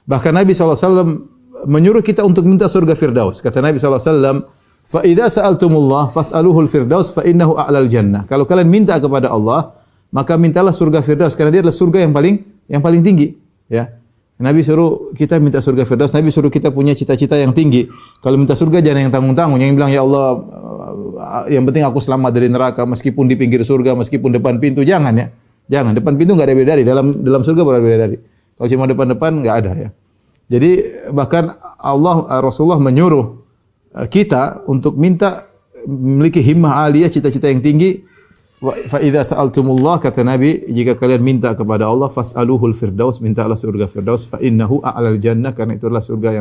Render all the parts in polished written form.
Bahkan Nabi SAW menyuruh kita untuk minta surga Firdaus. Kata Nabi SAW, fa idza sa'altumullah fas'aluhul firdaus fa innahu a'lal jannah. Kalau kalian minta kepada Allah, maka mintalah surga Firdaus karena dia adalah surga yang paling tinggi, ya. Nabi suruh kita minta surga Firdaus, Nabi suruh kita punya cita-cita yang tinggi. Kalau minta surga jangan yang tanggung-tanggung, yang bilang ya Allah yang penting aku selamat dari neraka meskipun di pinggir surga, meskipun depan pintu, jangan ya. Jangan, depan pintu enggak ada bidadari, dalam surga baru ada bidadari. Kalau cuma depan-depan enggak ada ya. Jadi bahkan Rasulullah menyuruh kita untuk minta memiliki himmah aliyah, cita-cita yang tinggi. Fa idza sa'altumullah, kata Nabi, jika kalian minta kepada Allah, fas'aluhul firdaus, mintalah surga Firdaus, fa innahu a'lal jannah, karena itu adalah surga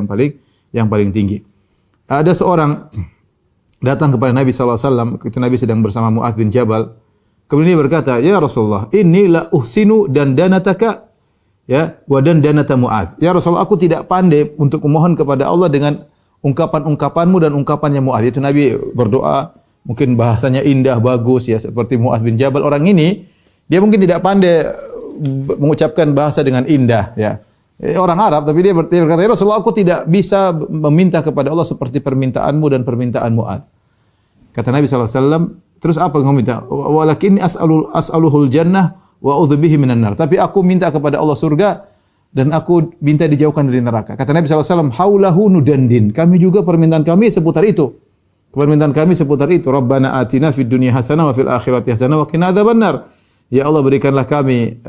yang paling tinggi. Ada seorang datang kepada Nabi SAW, itu Nabi sedang bersama Mu'adz bin Jabal. Kemudian dia berkata, "Ya Rasulullah, inni la uhsinu dandanataka ya wa dandanata Mu'adz." Ya Rasulullah, aku tidak pandai untuk memohon kepada Allah dengan ungkapan-ungkapanmu dan ungkapannya Mu'adz. Itu Nabi berdoa, mungkin bahasanya indah, bagus ya, seperti Mu'adz bin Jabal. Orang ini dia mungkin tidak pandai mengucapkan bahasa dengan indah ya. Orang Arab, tapi dia berkata, "Ya Rasulullah, aku tidak bisa meminta kepada Allah seperti permintaanmu dan permintaan Mu'adz." Kata Nabi SAW, terus apa yang kamu minta? "Walakinni as'aluhul jannah wa a'udzubihi minan nar." Tapi aku minta kepada Allah surga dan aku minta dijauhkan dari neraka. Kata Nabi SAW, "Haulahu nudandin." Kami juga permintaan kami seputar itu. Permintaan kami seputar itu. Rabbana atina fid dunya hasanah wa fil akhirati hasanah wa qina adzabannar. Ya Allah, berikanlah kami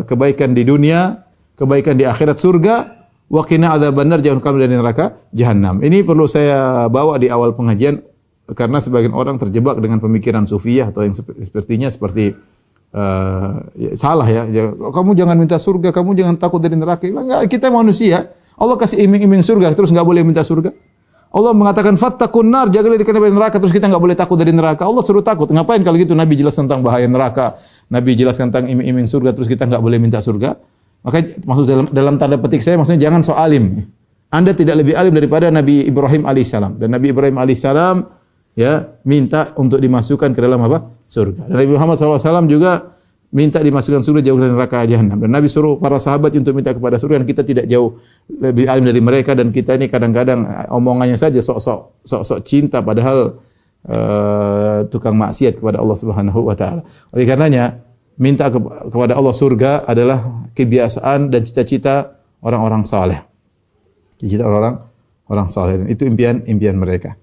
kebaikan di dunia, kebaikan di akhirat surga, wa qina adzabannar, jauhkan kami dari neraka jahanam. Ini perlu saya bawa di awal pengajian karena sebagian orang terjebak dengan pemikiran sufiyah atau yang sepertinya seperti ya, salah ya. Kamu jangan minta surga, kamu jangan takut dari neraka. Enggak, kita manusia. Allah kasih iming-iming surga terus enggak boleh minta surga. Allah mengatakan fattaqun nar, jagalah diri kalian dari neraka, terus kita enggak boleh takut dari neraka. Allah suruh takut. Ngapain kalau gitu? Nabi jelas tentang bahaya neraka, Nabi jelas tentang iming-iming surga, terus kita enggak boleh minta surga. Maka maksud dalam tanda petik saya maksudnya jangan so alim. Anda tidak lebih alim daripada Nabi Ibrahim alaihissalam. Dan Nabi Ibrahim alaihissalam ya minta untuk dimasukkan ke dalam apa? Surga. Dan Nabi Muhammad SAW juga minta dimasukkan surga, jauh dari neraka jahanam. Dan Nabi suruh para sahabat untuk minta kepada surga, dan kita tidak jauh lebih alim dari mereka, dan kita ini kadang-kadang omongannya saja sok-sok cinta padahal tukang maksiat kepada Allah Subhanahu wa taala. Oleh karenanya minta kepada Allah surga adalah kebiasaan dan cita-cita orang-orang saleh. Cita-cita orang saleh, dan itu impian mereka.